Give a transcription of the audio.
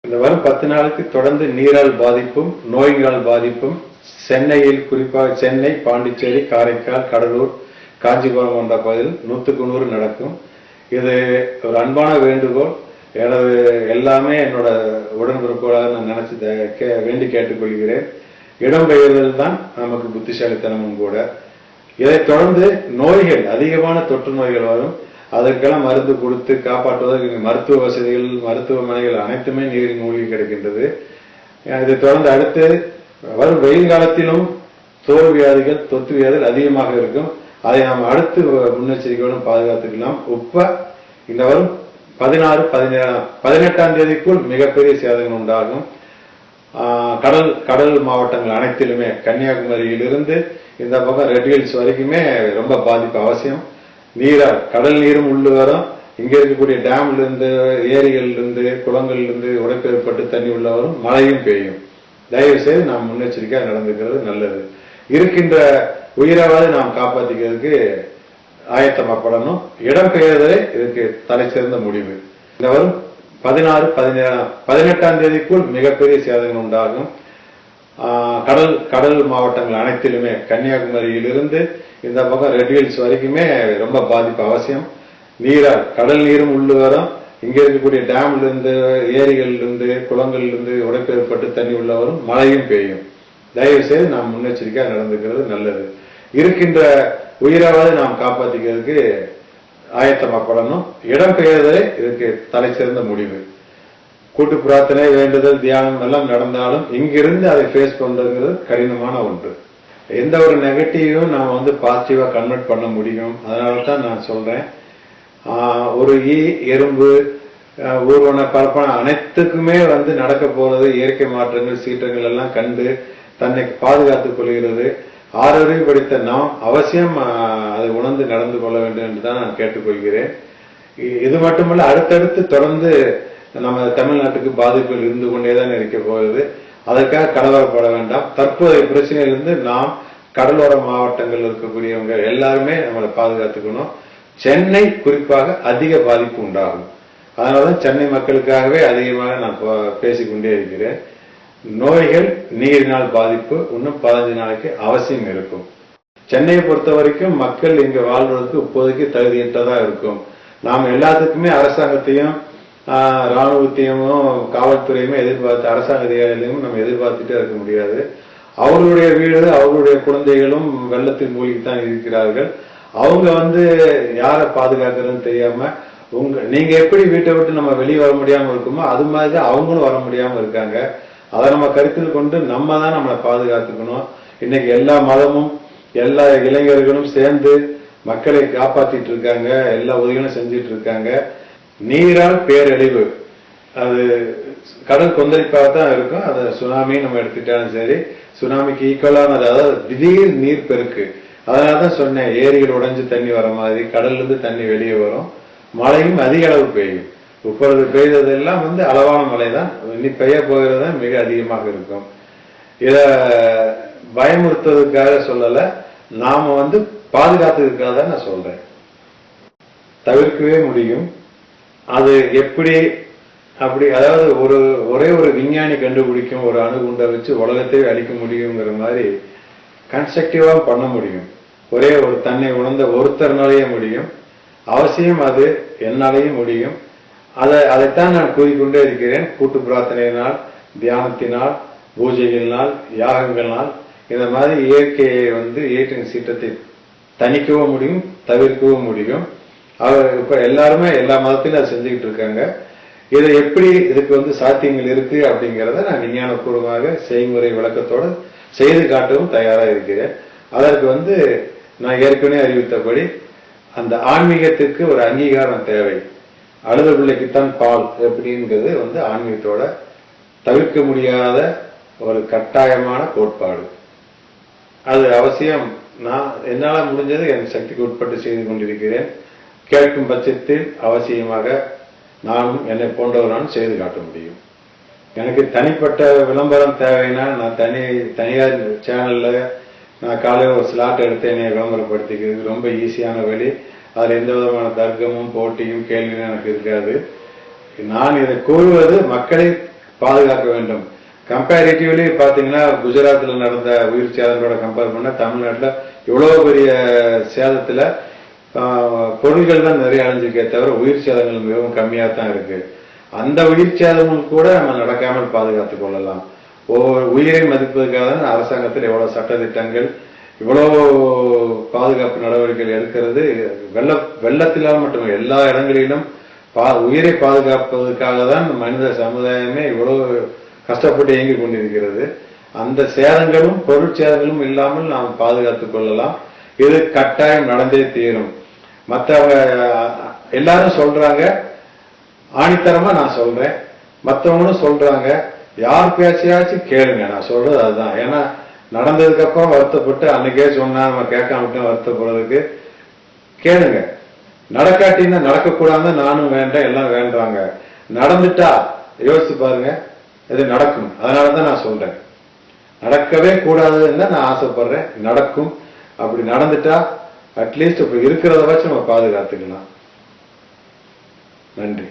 இந்த வரும் 10 நாளுக்கு தொடர்ந்து நீரால் பாதிப்பும் நோய்களால் பாதிப்பும் சென்னையில், குறிப்பாக சென்னை, பாண்டிச்சேரி, காரைக்கால், கடலூர், காஞ்சிபுரம் போன்ற பகுதியில் 100க்கு 100 நடக்கும். இது ஒரு அன்பான வேண்டுகோள். எனது எல்லாமே என்னோட உடன்பிறப்புகளாக நான் நினைச்சு வேண்டி கேட்டுக்கொள்கிறேன். இடம்பெயர்தல் தான் நமக்கு புத்திசாலித்தனமும் கூட. இதைத் தொடர்ந்து நோய்கள், அதிகமான தொற்று நோய்கள் வரும். அதற்கெல்லாம் மருந்து கொடுத்து காப்பாற்றுவதற்கு மருத்துவ வசதிகள், மருத்துவமனைகள் அனைத்துமே நீரில் மூழ்கி கிடக்கின்றது. இதைத் தொடர்ந்து அடுத்து வரும் வெயில் காலத்திலும் தோல் வியாதிகள், தொற்று வியாதிகள் அதிகமாக இருக்கும். அதை நாம் அடுத்து முன்னெச்சரிக்கையுடன் பாதுகாத்துக்கலாம். இந்த வரும் 16, 18ஆம் தேதிக்குள் மிகப்பெரிய சேதங்கள் உண்டாகும். கடல் மாவட்டங்கள் அனைத்திலுமே, கன்னியாகுமரியிலிருந்து இந்த பக்கம் ரெட் ஹில்ஸ் வரைக்குமே ரொம்ப பாதிப்பு அவசியம். கடல் நீரும் உள்ளு வரும். இங்க இருக்கக்கூடிய டேம்ல இருந்து, ஏரிகள் இருந்து, குளங்கள்ல இருந்து உடைப்பேற்பட்டு தண்ணி உள்ள வரும். மழையும் பெய்யும். தயவு செய்து நாம் முன்னெச்சரிக்கையா நடந்துக்கிறது நல்லது. இருக்கின்ற உயிராவது நாம் காப்பாற்றிக்கிறதுக்கு ஆயத்தமாப்படணும். இடம்பெயர்தலே இதுக்கு தலை சிறந்த முடிவு. இந்த வரும் 16, 18ஆம் தேதிக்குள் மிகப்பெரிய சேதங்கள் உண்டாகும். கடல் மாவட்டங்கள் அனைத்திலுமே, கன்னியாகுமரியிலிருந்து இந்த பக்கம் ரெட் ஹில்ஸ் வரைக்குமே ரொம்ப பாதிப்பு அவசியம். கடல் நீரும் உள்ளு வரும். இங்க இருக்கக்கூடிய டேம்ல இருந்து, ஏரிகள் இருந்து, குளங்கள்ல இருந்து உடைப்பேற்பட்டு தண்ணி உள்ள வரும். மழையும் பெய்யும். தயவு செய்து நாம் முன்னெச்சரிக்கையா நடந்துக்கிறது நல்லது. இருக்கின்ற உயிராவது நாம் காப்பாற்றிக்கிறதுக்கு ஆயத்தமாப்படணும். இடம்பெயர்தலே இதுக்கு தலை சிறந்த முடிவு. கூட்டு பிரார்த்தனை, வேண்டுதல், தியானம் எல்லாம் நடந்தாலும் இங்கிருந்து அதை ஃபேஸ் பண்றதுங்கிறது கடினமான ஒன்று. எந்த ஒரு நெகட்டிவும் நாம் பாசிட்டிவா கன்வெர்ட் பண்ண முடியும். அதனால தான் நான் சொல்றேன், ஒரு எறும்பு, ஊர்வன, பரப்பன அனைத்துக்குமே நடக்க போறது இயற்கை மாற்றங்கள், சீற்றங்கள் எல்லாம் கண்டு தன்னை பாதுகாத்துக் கொள்கிறது. ஆறறிவு படித்த நாம் அவசியம் அதை உணர்ந்து நடந்து கொள்ள வேண்டும் என்று தான் நான் கேட்டுக்கொள்கிறேன். இது மட்டுமல்ல, அடுத்தடுத்து தொடர்ந்து நம்ம தமிழ்நாட்டுக்கு பாதிப்புகள் இருந்து கொண்டேதான் இருக்க போகுது. அதற்காக கலவரப்பட வேண்டாம். தற்போதைய பிரச்சனையிலிருந்து நாம் கடலோர மாவட்டங்கள் இருக்கக்கூடியவங்க எல்லாருமே நம்மளை பாதுகாத்துக்கணும். சென்னை குறிப்பாக அதிக பாதிப்பு உண்டாகும். அதனாலதான் சென்னை மக்களுக்காகவே அதிகமாக நான் பேசிக்கொண்டே இருக்கிறேன். நோய்கள், நீரினால் பாதிப்பு இன்னும் 15 நாளைக்கு அவசியம் இருக்கும். சென்னையை பொறுத்த வரைக்கும் மக்கள் இங்க வாழ்வதற்கு இப்போதைக்கு தகுதியற்றதா இருக்கும். நாம் எல்லாத்துக்குமே அரசாங்கத்தையும், ராணுவத்தையும், காவல்துறையுமே எதிர்பார்த்து, அரசாங்க அதிகாரிகளையும் நம்ம எதிர்பார்த்துட்டே இருக்க முடியாது. அவர்களுடைய வீடு, அவர்களுடைய குழந்தைகளும் வெள்ளத்தில் மூழ்கித்தான் இருக்கிறார்கள். அவங்க யாரை பாதுகாக்கிறதுன்னு தெரியாம, நீங்க எப்படி வீட்டை விட்டு நம்ம வெளியே வர முடியாம இருக்குமோ அது மாதிரி அவங்களும் வர முடியாம இருக்காங்க. அதை நம்ம கருத்தில் கொண்டு நம்ம தான் நம்மளை பாதுகாத்துக்கணும். இன்னைக்கு எல்லா மதமும், எல்லா இளைஞர்களும் சேர்ந்து மக்களை காப்பாத்திட்டு இருக்காங்க. எல்லா உதவிகளும் செஞ்சிட்டு இருக்காங்க. நீரால் பேரழிவு, அது கடல் கொந்தளிப்பாக தான் இருக்கும். அது சுனாமி நம்ம எடுத்துட்டாலும் சரி, சுனாமிக்கு ஈக்குவலானது. அதாவது திடீர் நீர் பெருக்கு. அதனாலதான் சொன்னேன், ஏரிகள் உடைஞ்சு தண்ணி வர மாதிரி கடல்ல இருந்து தண்ணி வெளியே வரும். மழையும் அதிக அளவு பெய்யும். இப்பொழுது பெய்ததெல்லாம் அளவான மழை தான். இனி பெய்ய போகிறது மிக அதிகமாக இருக்கும். இத பயமுறுத்துவதற்காக சொல்லல, நாம பாதுகாத்துக்காக தான் நான் சொல்றேன். தவிர்க்கவே முடியும். அது எப்படி அப்படி, அதாவது ஒரே ஒரு விஞ்ஞானி கண்டுபிடிக்கும் ஒரு அணுகுண்டை வச்சு உலகத்தையே அழிக்க முடியுங்கிற மாதிரி கன்ஸ்ட்ரக்டிவா பண்ண முடியும். ஒரே ஒரு தன்னை உணர்ந்த ஒருத்தர்னாலேயே முடியும். அவசியம் அது என்னாலேயும் முடியும். அதைத்தான் நான் கூறிக்கொண்டே இருக்கிறேன். கூட்டு பிரார்த்தனையினால், தியானத்தினால், பூஜைகளினால், யாகங்களால் இந்த மாதிரி இயற்கையை இயற்கையின் சீற்றத்தை தணிக்கவும் முடியும், தவிர்க்கவும் முடியும். இப்ப எல்லாருமே எல்லா மதத்திலும் அதை செஞ்சுக்கிட்டு இருக்காங்க. இதை எப்படி இதுக்கு சாத்தியங்கள் இருக்கு அப்படிங்கிறத நான் விஞ்ஞானபூர்வமாக செய்முறை விளக்கத்தோடு செய்து காட்டவும் தயாரா இருக்கிறேன். அதற்கு நான் ஏற்கனவே அறிவித்தபடி அந்த ஆன்மீகத்திற்கு ஒரு அங்கீகாரம் தேவை. அழுத பிள்ளைக்குத்தான் பால் எப்படிங்கிறது ஆன்மீகத்தோட தவிர்க்க முடியாத ஒரு கட்டாயமான கோட்பாடு. அது அவசியம். நான் என்னால முடிஞ்சது என் சக்திக்கு உட்பட்டு செய்து கொண்டிருக்கிறேன். கேட்கும் பட்சத்தில் அவசியமாக நானும் என்னை போன்றவரானும் செய்து காட்ட முடியும். எனக்கு தனிப்பட்ட விளம்பரம் தேவைன்னா நான் தனியார் சேனல்ல நான் காலையில் ஒரு ஸ்லாட் எடுத்து என்னை விளம்பரப்படுத்திக்கிறது ரொம்ப ஈஸியான வழி. அதில் எந்த விதமான தர்க்கமும் போட்டியும் கேள்வியும் எனக்கு இருக்காது. நான் இதை கூறுவது மக்களை பாதுகாக்க வேண்டும். கம்பேரிட்டிவ்லி பாத்தீங்கன்னா குஜராத்ல நடந்த உயிர் சேதங்களோட கம்பேர் பண்ண தமிழ்நாட்டுல இவ்வளவு பெரிய சேதத்துல பொருள்கள் தான் நிறைய அழிஞ்சிருக்கே தவிர உயிர் சேதங்கள் மிகவும் கம்மியா தான் இருக்கு. அந்த உயிர் சேதங்கள் கூட நம்ம நடக்காமல் பாதுகாத்துக் கொள்ளலாம். ஒவ்வொரு உயிரை மதிப்பதற்காக தான் அரசாங்கத்தில் எவ்வளவு சட்டத்திட்டங்கள், இவ்வளவு பாதுகாப்பு நடவடிக்கைகள் எடுக்கிறது. வெள்ளத்திலால் மட்டுமே எல்லா இடங்களிலும் உயிரை பாதுகாப்பதற்காக தான் மனித சமுதாயமே இவ்வளவு கஷ்டப்பட்டு இயங்கிக் கொண்டிருக்கிறது. அந்த சேதங்களும் பொருள் சேதங்களும் இல்லாமல் நாம் பாதுகாத்துக் கொள்ளலாம். இது கட்டாயம் நடந்தே தீரும். மற்றவங்க எல்லாரும் சொல்றாங்க, ஆணித்தரமா நான் சொல்றேன், மற்றவங்களும் சொல்றாங்க. யார் பேச்சையாச்சும் கேளுங்க. நான் சொல்றது அதுதான். ஏன்னா நடந்ததுக்கு அப்புறம் வருத்தப்பட்டு அன்னைக்கே சொன்னா நம்ம கேட்காம விட்டு வருத்தப்படுறதுக்கு கேளுங்க. நடக்காட்டின்னா நடக்கக்கூடாதுன்னு நானும் வேண்டாம், எல்லாம் வேண்டாங்க. நடந்துட்டா யோசிச்சு பாருங்க, இது நடக்கும். அதனாலதான் நான் சொல்றேன், நடக்கவே கூடாதுன்னு தான் நான் ஆசைப்படுறேன். நடக்கும். அப்படி நடந்துட்டா அட்லீஸ்ட் இப்ப இருக்கிறத வச்சு நம்ம பாதுகாத்துக்கலாம். நன்றி.